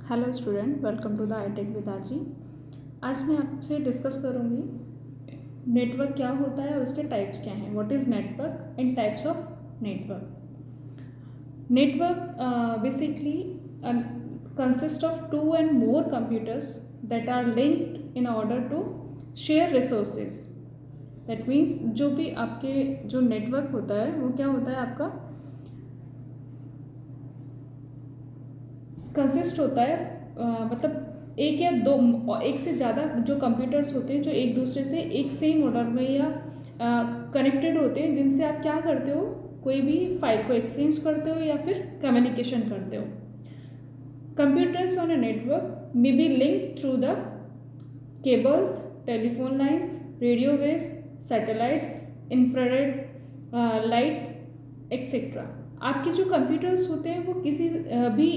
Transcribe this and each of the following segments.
Hello student, welcome to the iTech with RG. आज मैं आपसे डिस्कस करूँगी नेटवर्क क्या होता है और उसके टाइप्स क्या हैं। What is network and types of network. Network basically consist of two and more computers that are linked in order to share resources. That means जो भी आपके जो नेटवर्क होता है वो क्या होता है, आपका कंसिस्ट होता है मतलब एक या दो, एक से ज़्यादा जो कंप्यूटर्स होते हैं जो एक दूसरे से एक सेम ऑर्डर में या कनेक्टेड होते हैं, जिनसे आप क्या करते हो, कोई भी फाइल को एक्सचेंज करते हो या फिर कम्युनिकेशन करते हो। Computers on a network may be linked through the cables, telephone lines, radio waves, satellites, infrared lights etcetera. आपके जो कंप्यूटर्स होते हैं वो किसी भी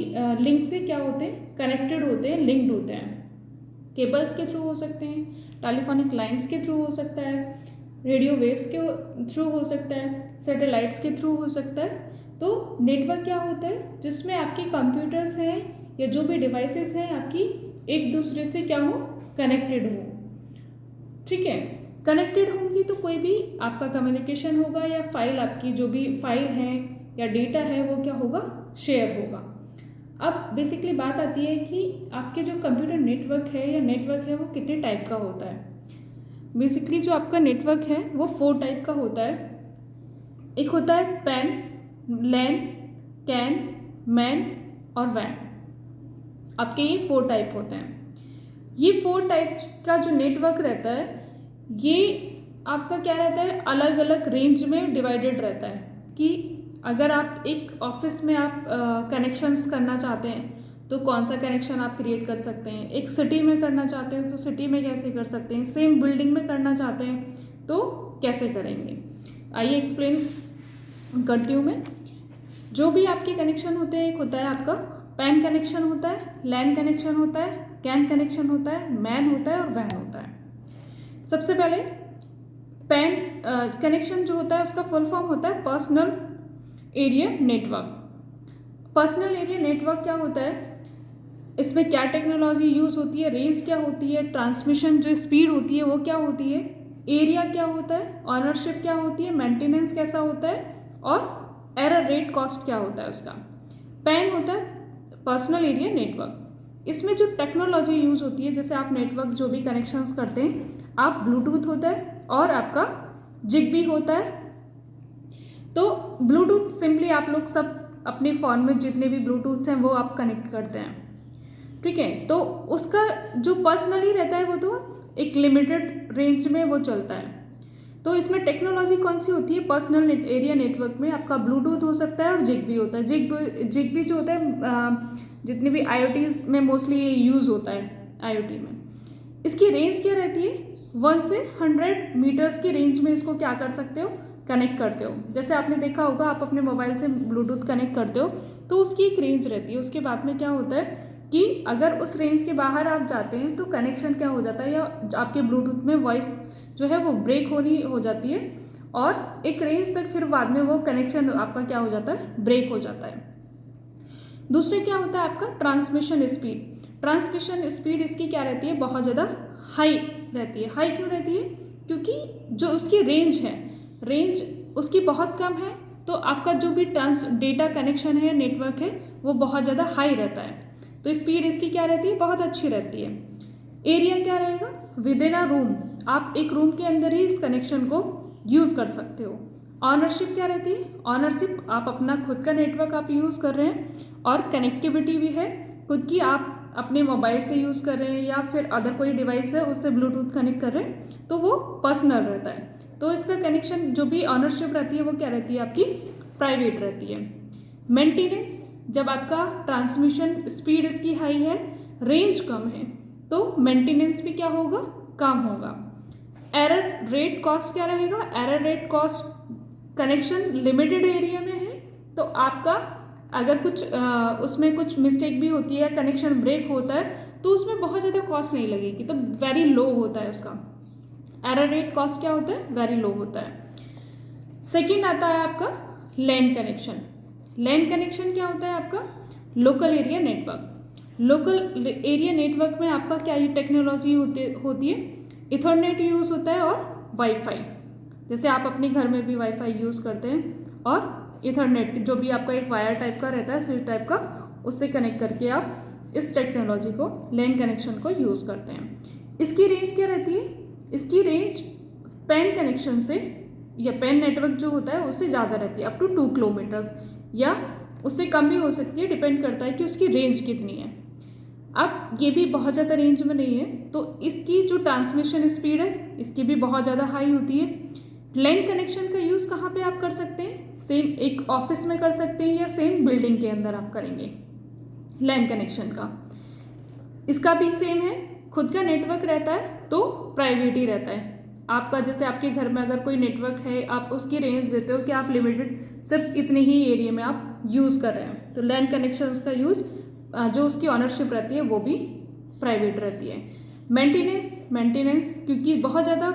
लिंक से क्या होते हैं, कनेक्टेड होते हैं, लिंक्ड होते हैं। केबल्स के थ्रू हो सकते हैं, टेलीफोनिक लाइंस के थ्रू हो सकता है, रेडियो वेव्स के थ्रू हो सकता है, सैटेलाइट्स के थ्रू हो सकता है। तो नेटवर्क क्या होता है, जिसमें आपके कंप्यूटर्स हैं या जो भी डिवाइसेस हैं आपकी एक दूसरे से क्या हो, कनेक्टेड हो। ठीक है, कनेक्टेड होंगी तो कोई भी आपका कम्युनिकेशन होगा या फाइल, आपकी जो भी फाइल है या डेटा है वो क्या होगा, शेयर होगा। अब बेसिकली बात आती है कि आपके जो कंप्यूटर नेटवर्क है या नेटवर्क है वो कितने टाइप का होता है। बेसिकली जो आपका नेटवर्क है वो 4 टाइप का होता है। एक होता है पैन, लैन, कैन, मैन और वैन। आपके ये 4 टाइप होते हैं। ये 4 टाइप का जो नेटवर्क रहता है ये आपका क्या रहता है, अलग अलग रेंज में डिवाइडेड रहता है। कि अगर आप एक ऑफिस में आप कनेक्शंस करना चाहते हैं तो कौन सा कनेक्शन आप क्रिएट कर सकते हैं, एक सिटी में करना चाहते हैं तो सिटी में कैसे कर सकते हैं, सेम बिल्डिंग में करना चाहते हैं तो कैसे करेंगे। आइए एक्सप्लेन करती हूँ मैं। जो भी आपके कनेक्शन होते हैं, एक होता है आपका पैन कनेक्शन होता है, लैन कनेक्शन होता है, कैन कनेक्शन होता है, मैन होता है और वैन होता है। सबसे पहले पैन कनेक्शन जो होता है उसका फुल फॉर्म होता है personal area network. Personal area network क्या होता है, इसमें क्या टेक्नोलॉजी यूज़ होती है, रेंज क्या होती है, ट्रांसमिशन जो स्पीड होती है वो क्या होती है, एरिया क्या होता है, ऑनरशिप क्या होती है, मेंटेनेंस कैसा होता है और एरर रेट कॉस्ट क्या होता है उसका। पैन होता है पर्सनल एरिया नेटवर्क। इसमें जो टेक्नोलॉजी यूज़ होती है, जैसे आप नेटवर्क जो भी कनेक्शंस करते हैं, आप ब्लूटूथ होता है और आपका जिगबी होता है। तो ब्लूटूथ सिंपली आप लोग सब अपने फ़ोन में जितने भी ब्लूटूथ्स हैं वो आप कनेक्ट करते हैं। ठीक है, तो उसका जो पर्सनली रहता है वो तो एक लिमिटेड रेंज में वो चलता है। तो इसमें टेक्नोलॉजी कौन सी होती है, पर्सनल एरिया नेटवर्क में आपका ब्लूटूथ हो सकता है और जिगबी होता है। जिगबी जो होता है जितने भी IoTs में मोस्टली ये यूज़ होता है, IoT में। इसकी रेंज क्या रहती है, 1 से 100 मीटर्स की रेंज में इसको क्या कर सकते हो, कनेक्ट करते हो। जैसे आपने देखा होगा, आप अपने मोबाइल से ब्लूटूथ कनेक्ट करते हो तो उसकी एक रेंज रहती है। उसके बाद में क्या होता है कि अगर उस रेंज के बाहर आप जाते हैं तो कनेक्शन क्या हो जाता है, या आपके ब्लूटूथ में वॉइस जो है वो ब्रेक होनी हो जाती है और एक रेंज तक फिर बाद में वो कनेक्शन आपका क्या हो जाता है, ब्रेक हो जाता है। दूसरे क्या होता है आपका ट्रांसमिशन स्पीड। ट्रांसमिशन स्पीड इसकी क्या रहती है, बहुत ज़्यादा हाई रहती है। हाई क्यों रहती है, क्योंकि जो उसकी रेंज है, रेंज उसकी बहुत कम है, तो आपका जो भी डेटा कनेक्शन है, नेटवर्क है, वो बहुत ज़्यादा हाई रहता है। तो स्पीड इसकी क्या रहती है, बहुत अच्छी रहती है। एरिया क्या रहेगा, विद इन अ रूम, आप एक रूम के अंदर ही इस कनेक्शन को यूज़ कर सकते हो। ऑनरशिप क्या रहती है, ऑनरशिप आप अपना खुद का नेटवर्क आप यूज़ कर रहे हैं और कनेक्टिविटी भी है खुद की, आप अपने मोबाइल से यूज़ कर रहे हैं या फिर अदर कोई डिवाइस है उससे ब्लूटूथ कनेक्ट कर रहे हैं, तो वो पर्सनल रहता है। तो इसका कनेक्शन जो भी ऑनरशिप रहती है वो क्या रहती है, आपकी प्राइवेट रहती है। मेंटेनेंस, जब आपका ट्रांसमिशन स्पीड इसकी हाई है, रेंज कम है, तो मेंटेनेंस भी क्या होगा, कम होगा। एरर रेट कॉस्ट क्या रहेगा, error rate cost, connection limited area में है तो आपका अगर कुछ उसमें कुछ मिस्टेक भी होती है या कनेक्शन ब्रेक होता है तो उसमें बहुत ज़्यादा कॉस्ट नहीं लगेगी, तो वेरी लो होता है उसका। एरर रेट कॉस्ट क्या होता है, वेरी लो होता है। सेकेंड आता है आपका लैन कनेक्शन। लैन कनेक्शन क्या होता है आपका, local area network. Local area network में आपका क्या ये टेक्नोलॉजी होती है, इथरनेट यूज़ होता है और वाईफाई। जैसे आप अपने घर में भी वाईफाई यूज़ करते हैं और इथरनेट जो भी आपका एक वायर टाइप का रहता है, स्विच टाइप का, उससे कनेक्ट करके आप इस टेक्नोलॉजी को, लैन कनेक्शन को यूज़ करते हैं। इसकी रेंज क्या रहती है? इसकी रेंज पैन कनेक्शन से या पैन नेटवर्क जो होता है उससे ज़्यादा रहती है, अप टू 2 किलोमीटर्स, या उससे कम भी हो सकती है, डिपेंड करता है कि उसकी रेंज कितनी है। अब ये भी बहुत ज़्यादा रेंज में नहीं है, तो इसकी जो ट्रांसमिशन स्पीड है इसकी भी बहुत ज़्यादा हाई होती है। लैन कनेक्शन का यूज़ कहाँ पे आप कर सकते हैं? सेम एक ऑफिस में कर सकते हैं या सेम बिल्डिंग के अंदर आप करेंगे लैन कनेक्शन का। इसका भी सेम है, खुद का नेटवर्क रहता है तो प्राइवेट ही रहता है। आपका जैसे आपके घर में अगर कोई नेटवर्क है, आप उसकी रेंज देते हो कि आप लिमिटेड सिर्फ इतने ही एरिया में आप यूज़ कर रहे हैं, तो लैन कनेक्शन का यूज़ जो उसकी ऑनरशिप रहती है वो भी प्राइवेट रहती है। मेंटेनेंस क्योंकि बहुत ज़्यादा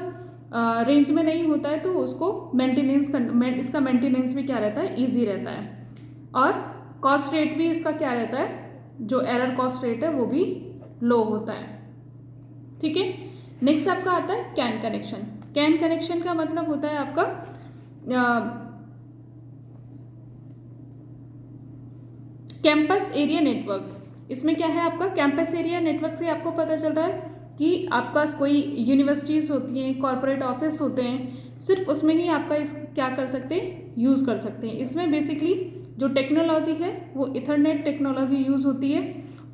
रेंज में नहीं होता है, तो उसको इसका मेंटेनेंस भी क्या रहता है, ईजी रहता है। और कॉस्ट रेट भी इसका क्या रहता है, जो एरर कॉस्ट रेट है वो भी लो होता है। ठीक है, नेक्स्ट आपका आता है कैन कनेक्शन। कैन कनेक्शन का मतलब होता है आपका कैंपस एरिया नेटवर्क। इसमें क्या है आपका, कैंपस एरिया नेटवर्क से आपको पता चल रहा है कि आपका कोई यूनिवर्सिटीज़ होती हैं, कॉर्पोरेट ऑफिस होते हैं, सिर्फ उसमें ही आपका इस क्या कर सकते हैं, यूज़ कर सकते हैं। इसमें बेसिकली जो टेक्नोलॉजी है वो इथरनेट टेक्नोलॉजी यूज़ होती है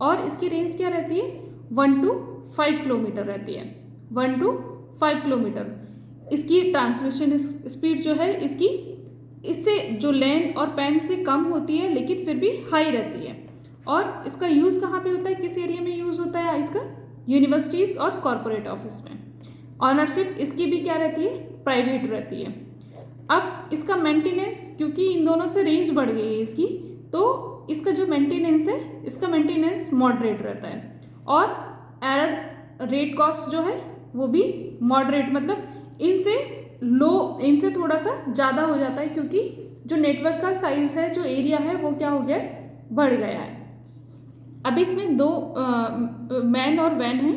और इसकी रेंज क्या रहती है, 1 to 5 किलोमीटर रहती है। 1 to 5 किलोमीटर इसकी ट्रांसमिशन स्पीड जो है इससे जो लैन और पैन से कम होती है, लेकिन फिर भी हाई रहती है। और इसका यूज़ कहाँ पे होता है, किस एरिया में यूज़ होता है इसका, यूनिवर्सिटीज़ और कॉर्पोरेट ऑफिस में। ऑनरशिप इसकी भी क्या रहती है, प्राइवेट रहती है। अब इसका मेंटेनेंस, क्योंकि इन दोनों से रेंज बढ़ गई है इसकी, तो इसका जो मेंटेनेंस है, इसका मेंटेनेंस मॉडरेट रहता है। और एरर रेट कॉस्ट जो है वो भी मॉडरेट, मतलब इनसे थोड़ा सा ज़्यादा हो जाता है, क्योंकि जो नेटवर्क का साइज है, जो एरिया है, वो क्या हो गया है, बढ़ गया है। अब इसमें दो मैन और वैन है,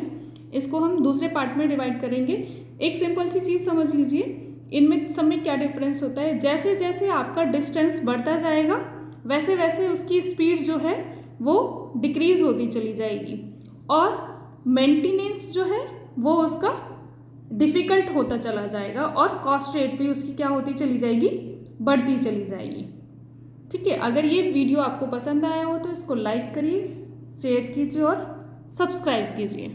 इसको हम दूसरे पार्ट में डिवाइड करेंगे। एक सिंपल सी चीज़ समझ लीजिए, इनमें सब में क्या डिफरेंस होता है। जैसे जैसे आपका डिस्टेंस बढ़ता जाएगा वैसे वैसे उसकी स्पीड जो है वो डिक्रीज होती चली जाएगी, और मेंटेनेंस जो है वो उसका डिफ़िकल्ट होता चला जाएगा, और कॉस्ट रेट भी उसकी क्या होती चली जाएगी, बढ़ती चली जाएगी। ठीक है, अगर ये वीडियो आपको पसंद आया हो तो इसको लाइक करिए, शेयर कीजिए और सब्सक्राइब कीजिए।